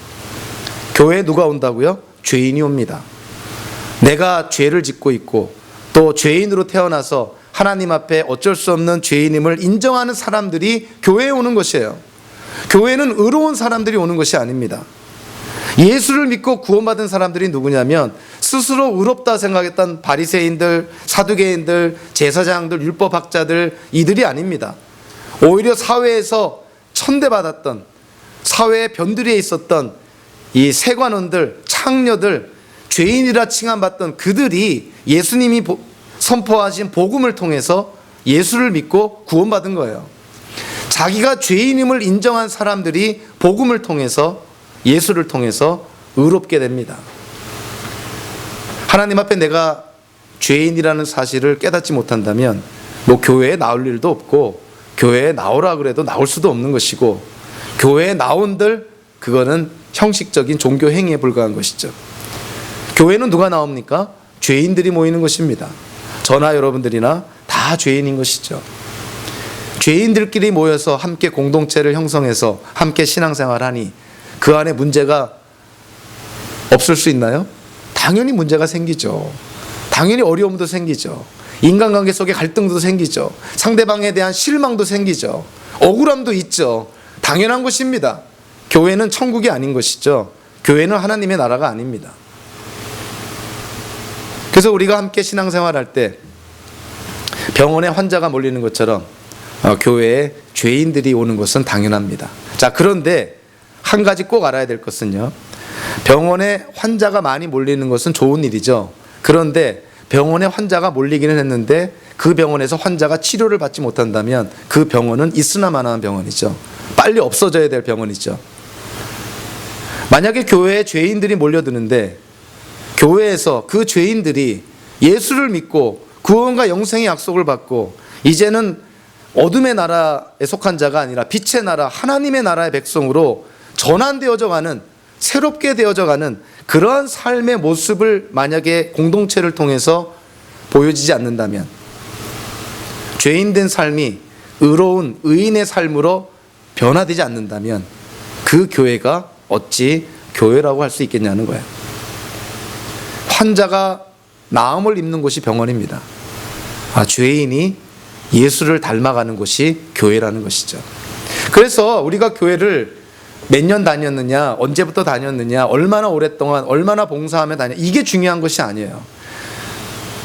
교회에 누가 온다고요? 죄인이 옵니다. 내가 죄를 짓고 있고 또 죄인으로 태어나서 하나님 앞에 어쩔 수 없는 죄인임을 인정하는 사람들이 교회에 오는 것이에요. 교회는 의로운 사람들이 오는 것이 아닙니다. 예수를 믿고 구원받은 사람들이 누구냐면 스스로 의롭다 생각했던 바리새인들, 사두개인들, 제사장들, 율법학자들, 이들이 아닙니다. 오히려 사회에서 천대받았던, 사회의 변두리에 있었던 이 세관원들, 창녀들, 죄인이라 칭함받던 그들이 예수님이 선포하신 복음을 통해서 예수를 믿고 구원받은 거예요. 자기가 죄인임을 인정한 사람들이 복음을 통해서, 예수를 통해서 의롭게 됩니다. 하나님 앞에 내가 죄인이라는 사실을 깨닫지 못한다면 뭐 교회에 나올 일도 없고 교회에 나오라 그래도 나올 수도 없는 것이고, 교회에 나온들 그거는 형식적인 종교 행위에 불과한 것이죠. 교회는 누가 나옵니까? 죄인들이 모이는 것입니다. 저나 여러분들이나 다 죄인인 것이죠. 죄인들끼리 모여서 함께 공동체를 형성해서 함께 신앙생활하니 그 안에 문제가 없을 수 있나요? 당연히 문제가 생기죠. 당연히 어려움도 생기죠. 인간관계 속에 갈등도 생기죠. 상대방에 대한 실망도 생기죠. 억울함도 있죠. 당연한 것입니다. 교회는 천국이 아닌 것이죠. 교회는 하나님의 나라가 아닙니다. 그래서 우리가 함께 신앙생활할 때 병원에 환자가 몰리는 것처럼 교회에 죄인들이 오는 것은 당연합니다. 자, 그런데 한 가지 꼭 알아야 될 것은요, 병원에 환자가 많이 몰리는 것은 좋은 일이죠. 그런데 병원에 환자가 몰리기는 했는데 그 병원에서 환자가 치료를 받지 못한다면 그 병원은 있으나 마나한 병원이죠. 빨리 없어져야 될 병원이죠. 만약에 교회에 죄인들이 몰려드는데 교회에서 그 죄인들이 예수를 믿고 구원과 영생의 약속을 받고 이제는 어둠의 나라에 속한 자가 아니라 빛의 나라, 하나님의 나라의 백성으로 전환되어져 가는, 새롭게 되어져 가는 그러한 삶의 모습을 만약에 공동체를 통해서 보여지지 않는다면, 죄인된 삶이 의로운 의인의 삶으로 변화되지 않는다면 그 교회가 어찌 교회라고 할 수 있겠냐는 거예요. 환자가 나음을 입는 곳이 병원입니다. 죄인이 예수를 닮아가는 곳이 교회라는 것이죠. 그래서 우리가 교회를 몇 년 다녔느냐, 언제부터 다녔느냐, 얼마나 오랫동안, 얼마나 봉사하며 다녔느냐, 이게 중요한 것이 아니에요.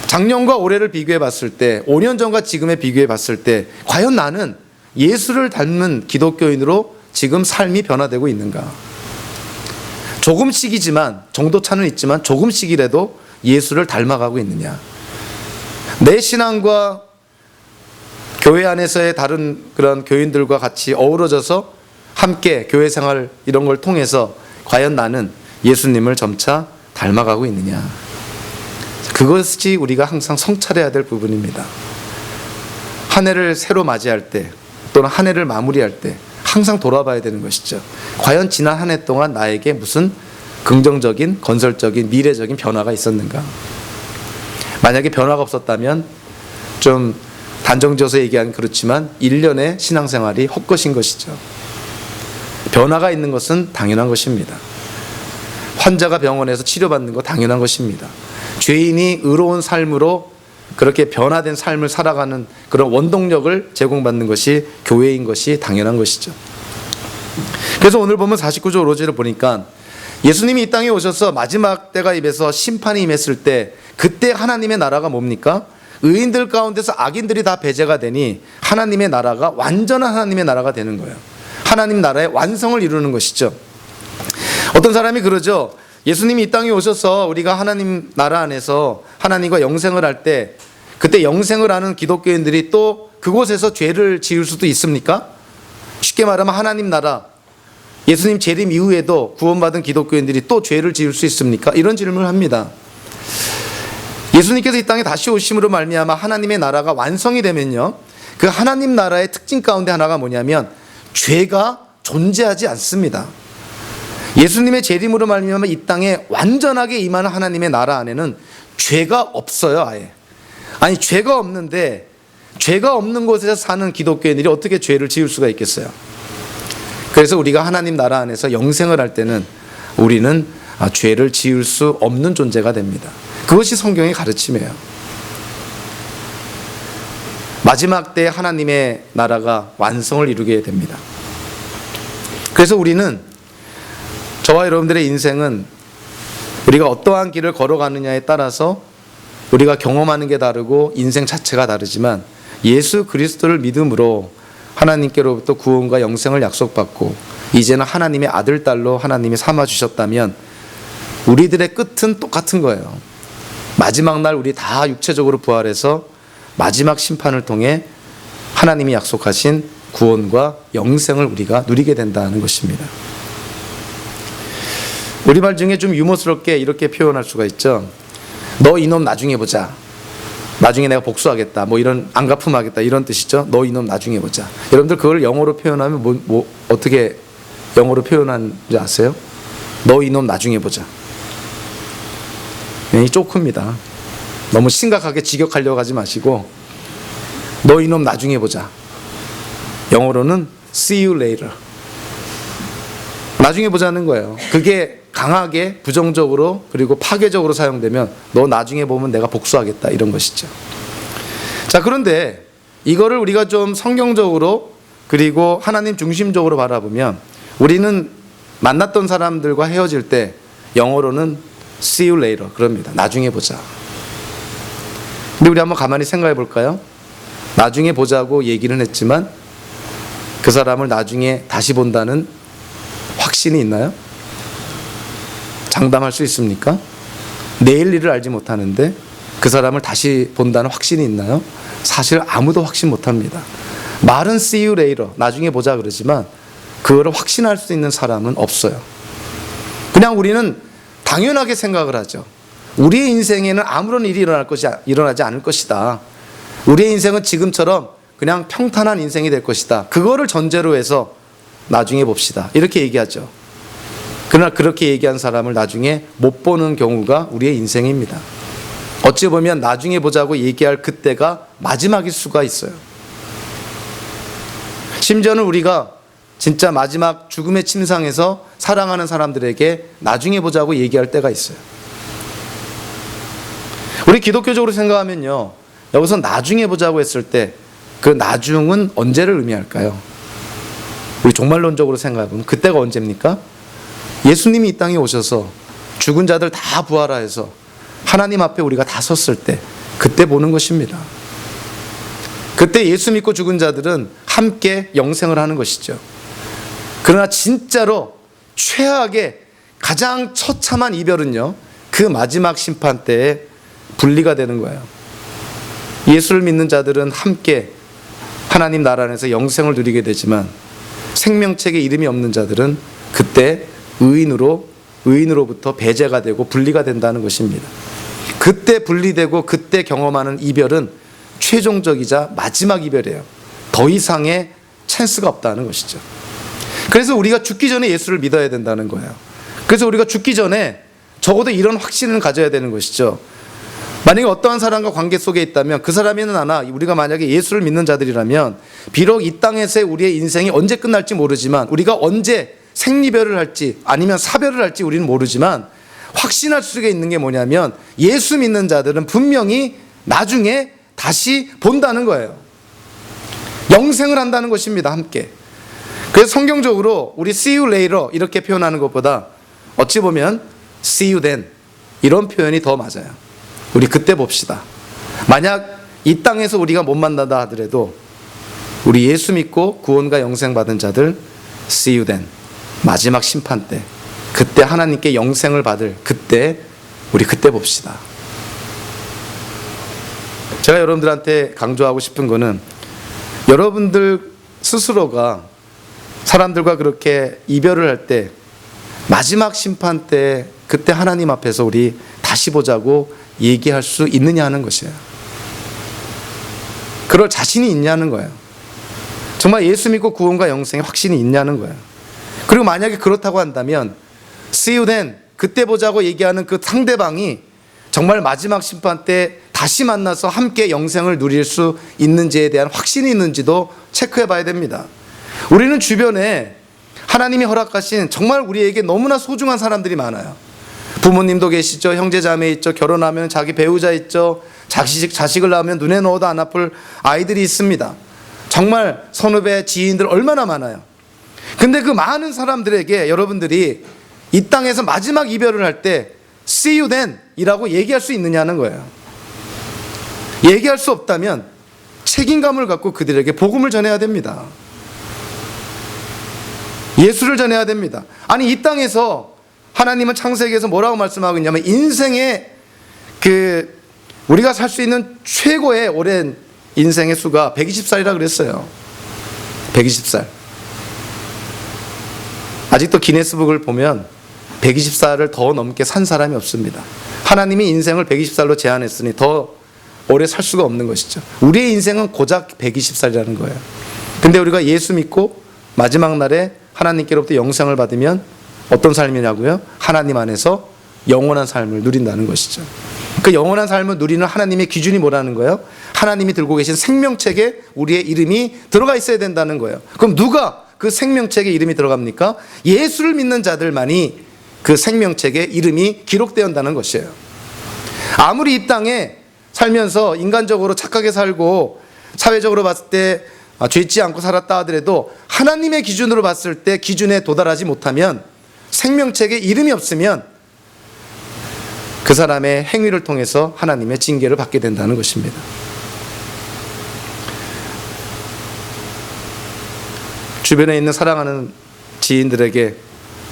작년과 올해를 비교해 봤을 때, 5년 전과 지금에 비교해 봤을 때 과연 나는 예수를 닮은 기독교인으로 지금 삶이 변화되고 있는가? 조금씩이지만, 정도차는 있지만 조금씩이라도 예수를 닮아가고 있느냐? 내 신앙과 교회 안에서의 다른 그런 교인들과 같이 어우러져서 함께 교회 생활 이런 걸 통해서 과연 나는 예수님을 점차 닮아가고 있느냐? 그것이 우리가 항상 성찰해야 될 부분입니다. 한 해를 새로 맞이할 때, 또는 한 해를 마무리할 때, 항상 돌아봐야 되는 것이죠. 과연 지난 한 해 동안 나에게 무슨 긍정적인, 건설적인, 미래적인 변화가 있었는가? 만약에 변화가 없었다면 좀 단정지어서 얘기하긴 그렇지만 1년의 신앙생활이 헛것인 것이죠. 변화가 있는 것은 당연한 것입니다. 환자가 병원에서 치료받는 거 당연한 것입니다. 죄인이 의로운 삶으로 그렇게 변화된 삶을 살아가는 그런 원동력을 제공받는 것이 교회인 것이 당연한 것이죠. 그래서 오늘 보면 49절 5절을 보니까 예수님이 이 땅에 오셔서 마지막 때가 임해서 심판이 임했을 때 그때 하나님의 나라가 뭡니까? 의인들 가운데서 악인들이 다 배제가 되니 하나님의 나라가 완전한 하나님의 나라가 되는 거예요. 하나님 나라의 완성을 이루는 것이죠. 어떤 사람이 그러죠. 예수님이 이 땅에 오셔서 우리가 하나님 나라 안에서 하나님과 영생을 할 때 그때 영생을 하는 기독교인들이 또 그곳에서 죄를 지을 수도 있습니까? 쉽게 말하면 하나님 나라 예수님 재림 이후에도 구원받은 기독교인들이 또 죄를 지을 수 있습니까? 이런 질문을 합니다. 예수님께서 이 땅에 다시 오심으로 말미암아 하나님의 나라가 완성이 되면요, 그 하나님 나라의 특징 가운데 하나가 뭐냐면 죄가 존재하지 않습니다. 예수님의 재림으로 말미암아 이 땅에 완전하게 임하는 하나님의 나라 안에는 죄가 없어요. 아예. 아니 죄가 없는데 죄가 없는 곳에서 사는 기독교인들이 어떻게 죄를 지을 수가 있겠어요? 그래서 우리가 하나님 나라 안에서 영생을 할 때는 우리는 죄를 지을 수 없는 존재가 됩니다. 그것이 성경의 가르침이에요. 마지막 때 하나님의 나라가 완성을 이루게 됩니다. 그래서 우리는 저와 여러분들의 인생은 우리가 어떠한 길을 걸어가느냐에 따라서 우리가 경험하는 게 다르고 인생 자체가 다르지만 예수 그리스도를 믿음으로 하나님께로부터 구원과 영생을 약속받고 이제는 하나님의 아들, 딸로 하나님이 삼아주셨다면 우리들의 끝은 똑같은 거예요. 마지막 날 우리 다 육체적으로 부활해서 마지막 심판을 통해 하나님이 약속하신 구원과 영생을 우리가 누리게 된다는 것입니다. 우리말 중에 좀 유머스럽게 이렇게 표현할 수가 있죠. 너 이놈 나중에 보자. 나중에 내가 복수하겠다. 뭐 이런 안갚음하겠다 이런 뜻이죠. 너 이놈 나중에 보자. 여러분들 그걸 영어로 표현하면 어떻게 영어로 표현하는지 아세요? 너 이놈 나중에 보자. 이 조크입니다. 너무 심각하게 직역하려고 하지 마시고 너 이놈 나중에 보자. 영어로는 see you later. 나중에 보자는 거예요. 그게 강하게 부정적으로 그리고 파괴적으로 사용되면 너 나중에 보면 내가 복수하겠다 이런 것이죠. 자, 그런데 이거를 우리가 좀 성경적으로 그리고 하나님 중심적으로 바라보면 우리는 만났던 사람들과 헤어질 때 영어로는 see you later 그럽니다. 나중에 보자. 근데 우리 한번 가만히 생각해 볼까요? 나중에 보자고 얘기는 했지만 그 사람을 나중에 다시 본다는 확신이 있나요? 장담할 수 있습니까? 내일 일을 알지 못하는데 그 사람을 다시 본다는 확신이 있나요? 사실 아무도 확신 못합니다. 말은 see you later, 나중에 보자 그러지만 그거를 확신할 수 있는 사람은 없어요. 그냥 우리는 당연하게 생각을 하죠. 우리의 인생에는 아무런 일이 일어나지 않을 것이다. 우리의 인생은 지금처럼 그냥 평탄한 인생이 될 것이다. 그거를 전제로 해서 나중에 봅시다. 이렇게 얘기하죠. 그러나 그렇게 얘기한 사람을 나중에 못 보는 경우가 우리의 인생입니다. 어찌 보면 나중에 보자고 얘기할 그때가 마지막일 수가 있어요. 심지어는 우리가 진짜 마지막 죽음의 침상에서 사랑하는 사람들에게 나중에 보자고 얘기할 때가 있어요. 우리 기독교적으로 생각하면요, 여기서 나중에 보자고 했을 때 그 나중은 언제를 의미할까요? 우리 종말론적으로 생각해보면 그때가 언제입니까? 예수님이 이 땅에 오셔서 죽은 자들 다 부활하여서 하나님 앞에 우리가 다 섰을 때 그때 보는 것입니다. 그때 예수 믿고 죽은 자들은 함께 영생을 하는 것이죠. 그러나 진짜로 최악의 가장 처참한 이별은요, 그 마지막 심판 때에 분리가 되는 거예요. 예수를 믿는 자들은 함께 하나님 나라 안에서 영생을 누리게 되지만 생명책에 이름이 없는 자들은 그때 의인으로부터 배제가 되고 분리가 된다는 것입니다. 그때 분리되고 그때 경험하는 이별은 최종적이자 마지막 이별이에요. 더 이상의 찬스가 없다는 것이죠. 그래서 우리가 죽기 전에 예수를 믿어야 된다는 거예요. 그래서 우리가 죽기 전에 적어도 이런 확신을 가져야 되는 것이죠. 만약에 어떠한 사람과 관계 속에 있다면 그 사람이는 하나, 우리가 만약에 예수를 믿는 자들이라면 비록 이 땅에서의 우리의 인생이 언제 끝날지 모르지만, 우리가 언제 생리별을 할지 아니면 사별을 할지 우리는 모르지만, 확신할 수가 있는 게 뭐냐면 예수 믿는 자들은 분명히 나중에 다시 본다는 거예요. 영생을 한다는 것입니다, 함께. 그래서 성경적으로 우리 see you later 이렇게 표현하는 것보다 어찌 보면 see you then 이런 표현이 더 맞아요. 우리 그때 봅시다. 만약 이 땅에서 우리가 못 만나다 하더라도 우리 예수 믿고 구원과 영생 받은 자들 see you then, 마지막 심판 때, 그때 하나님께 영생을 받을 그때, 우리 그때 봅시다. 제가 여러분들한테 강조하고 싶은 거는, 여러분들 스스로가 사람들과 그렇게 이별을 할 때, 마지막 심판 때, 그때 하나님 앞에서 우리 다시 보자고 얘기할 수 있느냐 하는 것이에요. 그럴 자신이 있냐는 거예요. 정말 예수 믿고 구원과 영생에 확신이 있냐는 거예요. 그리고 만약에 그렇다고 한다면 see you then, 그때 보자고 얘기하는 그 상대방이 정말 마지막 심판 때 다시 만나서 함께 영생을 누릴 수 있는지에 대한 확신이 있는지도 체크해 봐야 됩니다. 우리는 주변에 하나님이 허락하신 정말 우리에게 너무나 소중한 사람들이 많아요. 부모님도 계시죠. 형제 자매 있죠. 결혼하면 자기 배우자 있죠. 자식을 낳으면 눈에 넣어도 안 아플 아이들이 있습니다. 정말 선후배 지인들 얼마나 많아요. 근데 그 많은 사람들에게 여러분들이 이 땅에서 마지막 이별을 할 때 see you then 이라고 얘기할 수 있느냐는 거예요. 얘기할 수 없다면 책임감을 갖고 그들에게 복음을 전해야 됩니다. 예수를 전해야 됩니다. 아니, 이 땅에서 하나님은 창세기에서 뭐라고 말씀하고 있냐면, 인생의 우리가 살 수 있는 최고의 오랜 인생의 수가 120살이라 그랬어요. 120살. 아직도 기네스북을 보면 120살을 더 넘게 산 사람이 없습니다. 하나님이 인생을 120살로 제한했으니 더 오래 살 수가 없는 것이죠. 우리의 인생은 고작 120살이라는 거예요. 근데 우리가 예수 믿고 마지막 날에 하나님께로부터 영생을 받으면 어떤 삶이냐고요? 하나님 안에서 영원한 삶을 누린다는 것이죠. 그 영원한 삶을 누리는 하나님의 기준이 뭐라는 거예요? 하나님이 들고 계신 생명책에 우리의 이름이 들어가 있어야 된다는 거예요. 그럼 누가 그 생명책에 이름이 들어갑니까? 예수를 믿는 자들만이 그 생명책에 이름이 기록되었다는 것이에요. 아무리 이 땅에 살면서 인간적으로 착하게 살고 사회적으로 봤을 때 죄짓지 않고 살았다 하더라도 하나님의 기준으로 봤을 때 기준에 도달하지 못하면, 생명책에 이름이 없으면 그 사람의 행위를 통해서 하나님의 징계를 받게 된다는 것입니다. 주변에 있는 사랑하는 지인들에게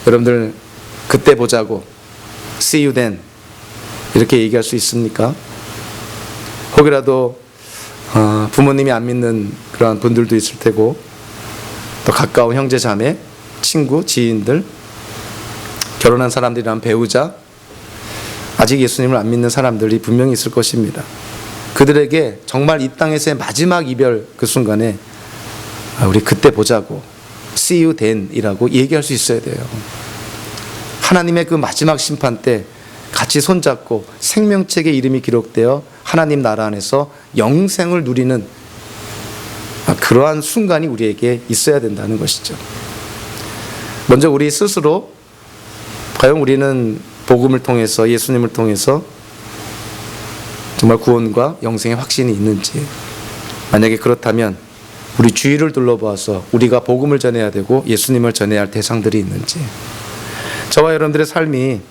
여러분들 그때 보자고 see you then 이렇게 얘기할 수 있습니까? 혹이라도 부모님이 안 믿는 그런 분들도 있을 테고, 또 가까운 형제 자매, 친구, 지인들, 결혼한 사람들이란 배우자, 아직 예수님을 안 믿는 사람들이 분명히 있을 것입니다. 그들에게 정말 이 땅에서의 마지막 이별 그 순간에 우리 그때 보자고 see you then 이라고 얘기할 수 있어야 돼요. 하나님의 그 마지막 심판 때 같이 손잡고 생명책에 이름이 기록되어 하나님 나라 안에서 영생을 누리는 그러한 순간이 우리에게 있어야 된다는 것이죠. 먼저 우리 스스로 과연 우리는 복음을 통해서, 예수님을 통해서 정말 구원과 영생의 확신이 있는지, 만약에 그렇다면 우리 주위를 둘러보아서 우리가 복음을 전해야 되고 예수님을 전해야 할 대상들이 있는지, 저와 여러분들의 삶이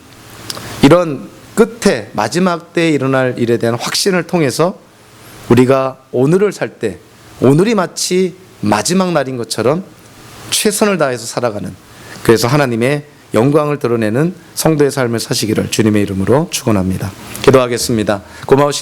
이런 끝에 마지막 때에 일어날 일에 대한 확신을 통해서 우리가 오늘을 살 때, 오늘이 마치 마지막 날인 것처럼 최선을 다해서 살아가는, 그래서 하나님의 영광을 드러내는 성도의 삶을 사시기를 주님의 이름으로 축원합니다. 기도하겠습니다. 고마우신